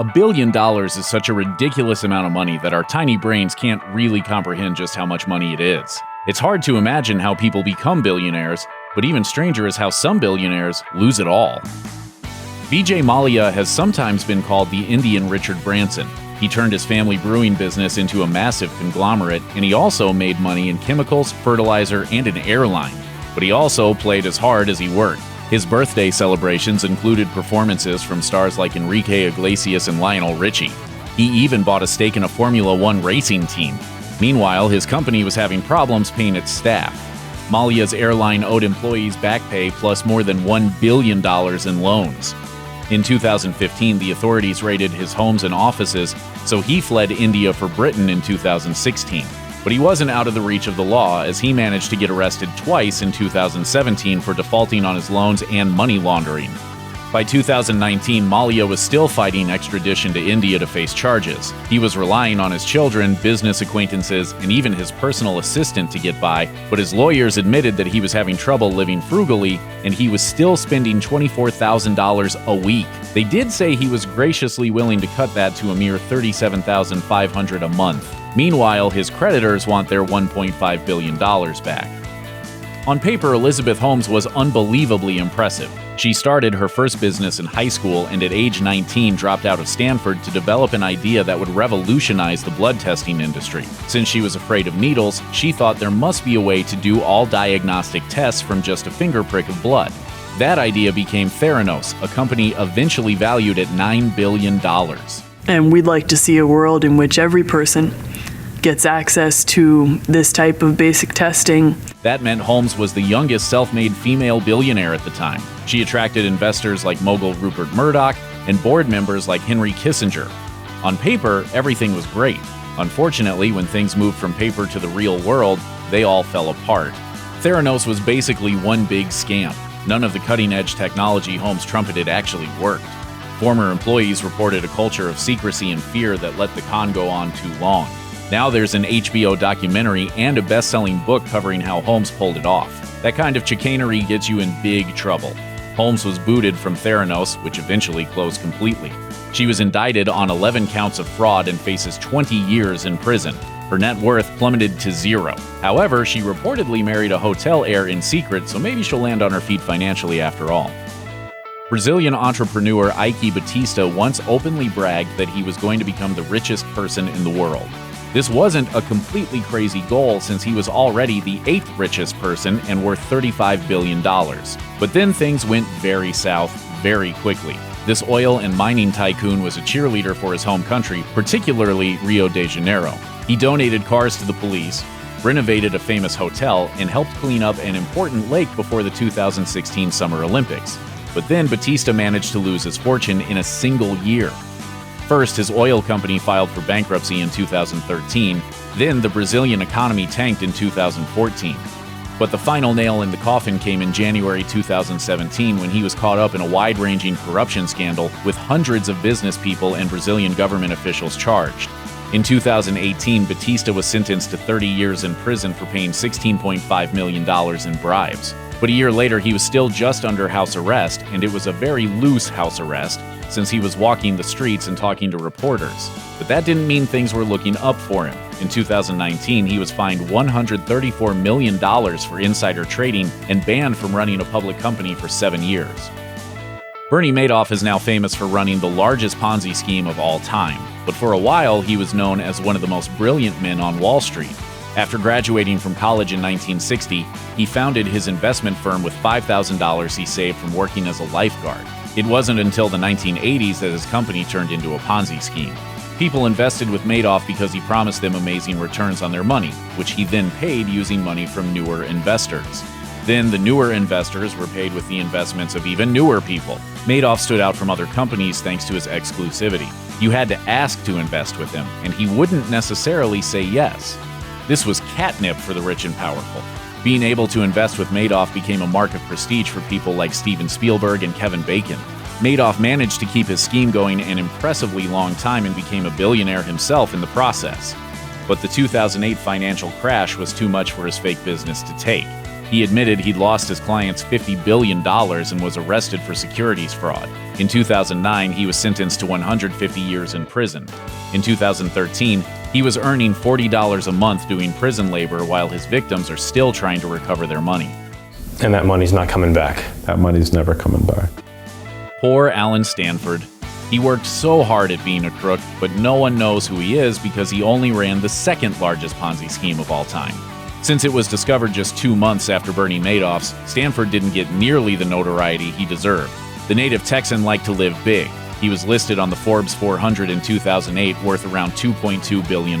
$1 billion is such a ridiculous amount of money that our tiny brains can't really comprehend just how much money it is. It's hard to imagine how people become billionaires, but even stranger is how some billionaires lose it all. Vijay Mallya has sometimes been called the Indian Richard Branson. He turned his family brewing business into a massive conglomerate, and he also made money in chemicals, fertilizer, and an airline. But he also played as hard as he worked. His birthday celebrations included performances from stars like Enrique Iglesias and Lionel Richie. He even bought a stake in a Formula One racing team. Meanwhile, his company was having problems paying its staff. Mallya's airline owed employees back pay plus more than $1 billion in loans. In 2015, the authorities raided his homes and offices, so he fled India for Britain in 2016. But he wasn't out of the reach of the law, as he managed to get arrested twice in 2017 for defaulting on his loans and money laundering. By 2019, Mallya was still fighting extradition to India to face charges. He was relying on his children, business acquaintances, and even his personal assistant to get by, but his lawyers admitted that he was having trouble living frugally, and he was still spending $24,000 a week. They did say he was graciously willing to cut that to a mere $37,500 a month. Meanwhile, his creditors want their $1.5 billion back. On paper, Elizabeth Holmes was unbelievably impressive. She started her first business in high school and at age 19 dropped out of Stanford to develop an idea that would revolutionize the blood testing industry. Since she was afraid of needles, she thought there must be a way to do all diagnostic tests from just a finger prick of blood. That idea became Theranos, a company eventually valued at $9 billion. And we'd like to see a world in which every person gets access to this type of basic testing. That meant Holmes was the youngest self-made female billionaire at the time. She attracted investors like mogul Rupert Murdoch and board members like Henry Kissinger. On paper, everything was great. Unfortunately, when things moved from paper to the real world, they all fell apart. Theranos was basically one big scam. None of the cutting-edge technology Holmes trumpeted actually worked. Former employees reported a culture of secrecy and fear that let the con go on too long. Now there's an HBO documentary and a best-selling book covering how Holmes pulled it off. That kind of chicanery gets you in big trouble. Holmes was booted from Theranos, which eventually closed completely. She was indicted on 11 counts of fraud and faces 20 years in prison. Her net worth plummeted to zero. However, she reportedly married a hotel heir in secret, so maybe she'll land on her feet financially after all. Brazilian entrepreneur Ike Batista once openly bragged that he was going to become the richest person in the world. This wasn't a completely crazy goal since he was already the 8th richest person and worth $35 billion. But then things went very south very quickly. This oil and mining tycoon was a cheerleader for his home country, particularly Rio de Janeiro. He donated cars to the police, renovated a famous hotel, and helped clean up an important lake before the 2016 Summer Olympics. But then Batista managed to lose his fortune in a single year. First, his oil company filed for bankruptcy in 2013. Then the Brazilian economy tanked in 2014. But the final nail in the coffin came in January 2017 when he was caught up in a wide-ranging corruption scandal with hundreds of business people and Brazilian government officials charged. In 2018, Batista was sentenced to 30 years in prison for paying $16.5 million in bribes. But a year later, he was still just under house arrest, and it was a very loose house arrest, since he was walking the streets and talking to reporters. But that didn't mean things were looking up for him. In 2019, he was fined $134 million for insider trading and banned from running a public company for 7 years. Bernie Madoff is now famous for running the largest Ponzi scheme of all time, but for a while he was known as one of the most brilliant men on Wall Street. After graduating from college in 1960, he founded his investment firm with $5,000 he saved from working as a lifeguard. It wasn't until the 1980s that his company turned into a Ponzi scheme. People invested with Madoff because he promised them amazing returns on their money, which he then paid using money from newer investors. Then the newer investors were paid with the investments of even newer people. Madoff stood out from other companies thanks to his exclusivity. You had to ask to invest with him, and he wouldn't necessarily say yes. This was catnip for the rich and powerful. Being able to invest with Madoff became a mark of prestige for people like Steven Spielberg and Kevin Bacon. Madoff managed to keep his scheme going an impressively long time and became a billionaire himself in the process. But the 2008 financial crash was too much for his fake business to take. He admitted he'd lost his clients $50 billion and was arrested for securities fraud. In 2009, he was sentenced to 150 years in prison. In 2013, he was earning $40 a month doing prison labor while his victims are still trying to recover their money. And that money's not coming back. That money's never coming back. Poor Allen Stanford. He worked so hard at being a crook, but no one knows who he is because he only ran the second largest Ponzi scheme of all time. Since it was discovered just 2 months after Bernie Madoff's, Stanford didn't get nearly the notoriety he deserved. The native Texan liked to live big. He was listed on the Forbes 400 in 2008 worth around $2.2 billion.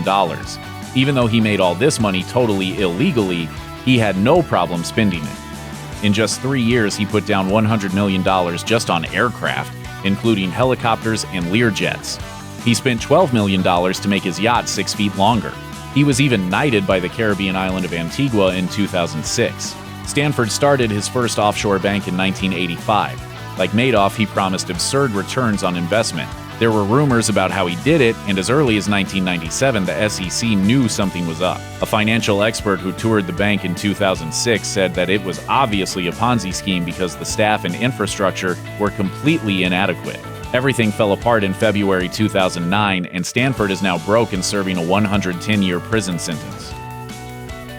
Even though he made all this money totally illegally, he had no problem spending it. In just 3 years, he put down $100 million just on aircraft, including helicopters and Learjets. He spent $12 million to make his yacht 6 feet longer. He was even knighted by the Caribbean island of Antigua in 2006. Stanford started his first offshore bank in 1985. Like Madoff, he promised absurd returns on investment. There were rumors about how he did it, and as early as 1997, the SEC knew something was up. A financial expert who toured the bank in 2006 said that it was obviously a Ponzi scheme because the staff and infrastructure were completely inadequate. Everything fell apart in February 2009, and Stanford is now broke and serving a 110-year prison sentence.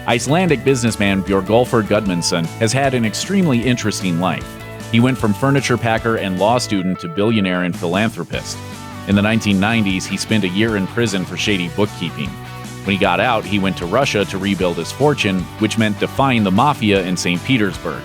Icelandic businessman Björgólfur Gudmundsson has had an extremely interesting life. He went from furniture packer and law student to billionaire and philanthropist. In the 1990s, he spent a year in prison for shady bookkeeping. When he got out, he went to Russia to rebuild his fortune, which meant defying the mafia in St. Petersburg.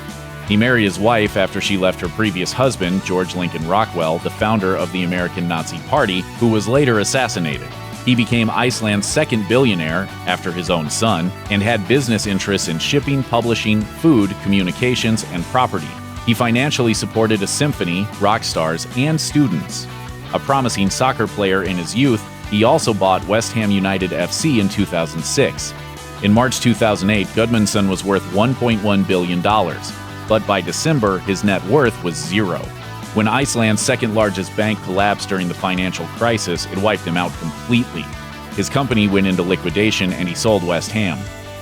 He married his wife after she left her previous husband, George Lincoln Rockwell, the founder of the American Nazi Party, who was later assassinated. He became Iceland's second billionaire, after his own son, and had business interests in shipping, publishing, food, communications, and property. He financially supported a symphony, rock stars, and students. A promising soccer player in his youth, he also bought West Ham United FC in 2006. In March 2008, Gudmundsson was worth $1.1 billion. But by December, his net worth was zero. When Iceland's second-largest bank collapsed during the financial crisis, it wiped him out completely. His company went into liquidation and he sold West Ham.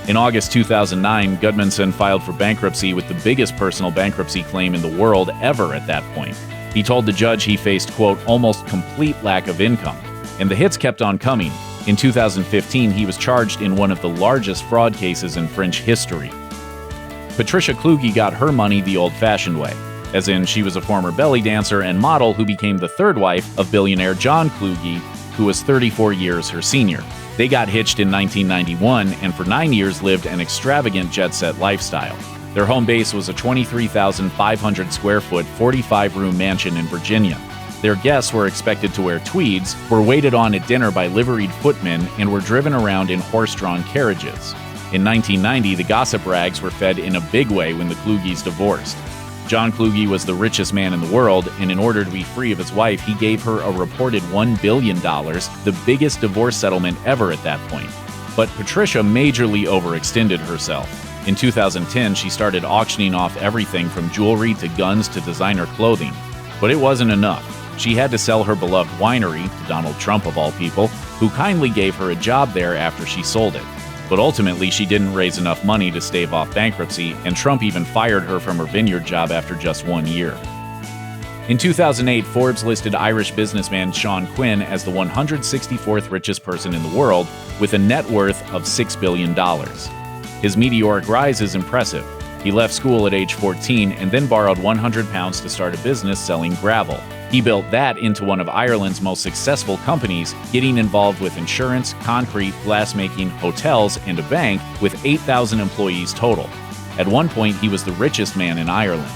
In August 2009, Gudmundsson filed for bankruptcy with the biggest personal bankruptcy claim in the world ever at that point. He told the judge he faced, quote, almost complete lack of income. And the hits kept on coming. In 2015, he was charged in one of the largest fraud cases in French history. Patricia Kluge got her money the old-fashioned way, as in she was a former belly dancer and model who became the third wife of billionaire John Kluge, who was 34 years her senior. They got hitched in 1991 and for 9 years lived an extravagant jet-set lifestyle. Their home base was a 23,500 square foot, 45-room mansion in Virginia. Their guests were expected to wear tweeds, were waited on at dinner by liveried footmen, and were driven around in horse-drawn carriages. In 1990, the gossip rags were fed in a big way when the Kluges divorced. John Kluge was the richest man in the world, and in order to be free of his wife, he gave her a reported $1 billion, the biggest divorce settlement ever at that point. But Patricia majorly overextended herself. In 2010, she started auctioning off everything from jewelry to guns to designer clothing. But it wasn't enough. She had to sell her beloved winery to Donald Trump of all people, who kindly gave her a job there after she sold it. But ultimately, she didn't raise enough money to stave off bankruptcy, and Trump even fired her from her vineyard job after just 1 year. In 2008, Forbes listed Irish businessman Sean Quinn as the 164th richest person in the world, with a net worth of $6 billion. His meteoric rise is impressive. He left school at age 14 and then borrowed £100 to start a business selling gravel. He built that into one of Ireland's most successful companies, getting involved with insurance, concrete, glassmaking, hotels, and a bank with 8,000 employees total. At one point, he was the richest man in Ireland.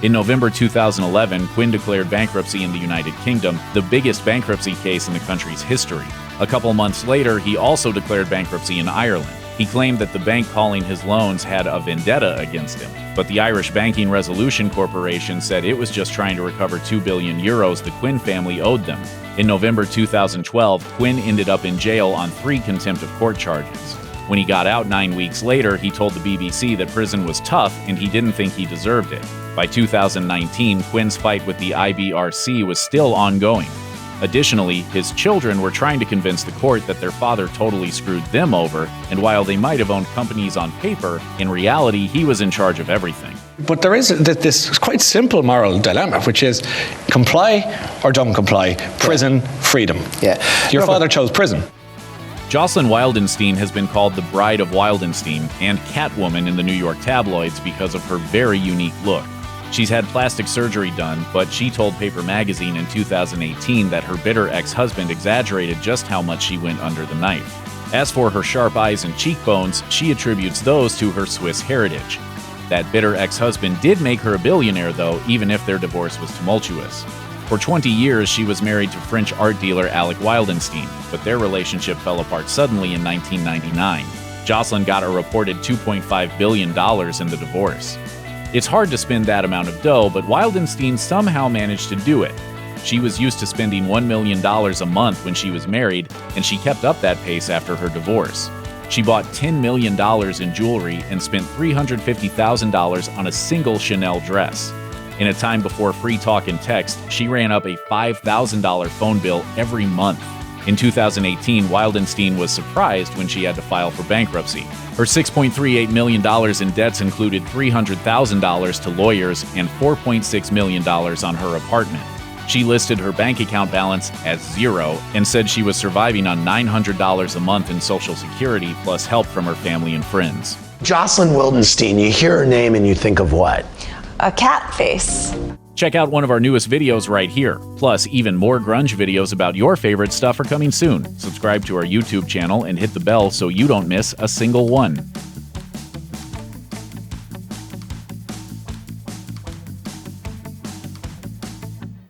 In November 2011, Quinn declared bankruptcy in the United Kingdom, the biggest bankruptcy case in the country's history. A couple months later, he also declared bankruptcy in Ireland. He claimed that the bank calling his loans had a vendetta against him, but the Irish Banking Resolution Corporation said it was just trying to recover €2 billion the Quinn family owed them. In November 2012, Quinn ended up in jail on 3 contempt of court charges. When he got out 9 weeks later, he told the BBC that prison was tough and he didn't think he deserved it. By 2019, Quinn's fight with the IBRC was still ongoing. Additionally, his children were trying to convince the court that their father totally screwed them over, and while they might have owned companies on paper, in reality, he was in charge of everything. But there is this quite simple moral dilemma, which is comply or don't comply, prison, freedom. Yeah. Your father chose prison. Jocelyn Wildenstein has been called the Bride of Wildenstein and Catwoman in the New York tabloids because of her very unique look. She's had plastic surgery done, but she told Paper Magazine in 2018 that her bitter ex-husband exaggerated just how much she went under the knife. As for her sharp eyes and cheekbones, she attributes those to her Swiss heritage. That bitter ex-husband did make her a billionaire, though, even if their divorce was tumultuous. For 20 years, she was married to French art dealer Alec Wildenstein, but their relationship fell apart suddenly in 1999. Jocelyn got a reported $2.5 billion in the divorce. It's hard to spend that amount of dough, but Wildenstein somehow managed to do it. She was used to spending $1 million a month when she was married, and she kept up that pace after her divorce. She bought $10 million in jewelry and spent $350,000 on a single Chanel dress. In a time before free talk and text, she ran up a $5,000 phone bill every month. In 2018, Wildenstein was surprised when she had to file for bankruptcy. Her $6.38 million in debts included $300,000 to lawyers and $4.6 million on her apartment. She listed her bank account balance as zero and said she was surviving on $900 a month in Social Security plus help from her family and friends. Jocelyn Wildenstein, you hear her name and you think of what? A cat face. Check out one of our newest videos right here. Plus, even more grunge videos about your favorite stuff are coming soon. Subscribe to our YouTube channel and hit the bell so you don't miss a single one.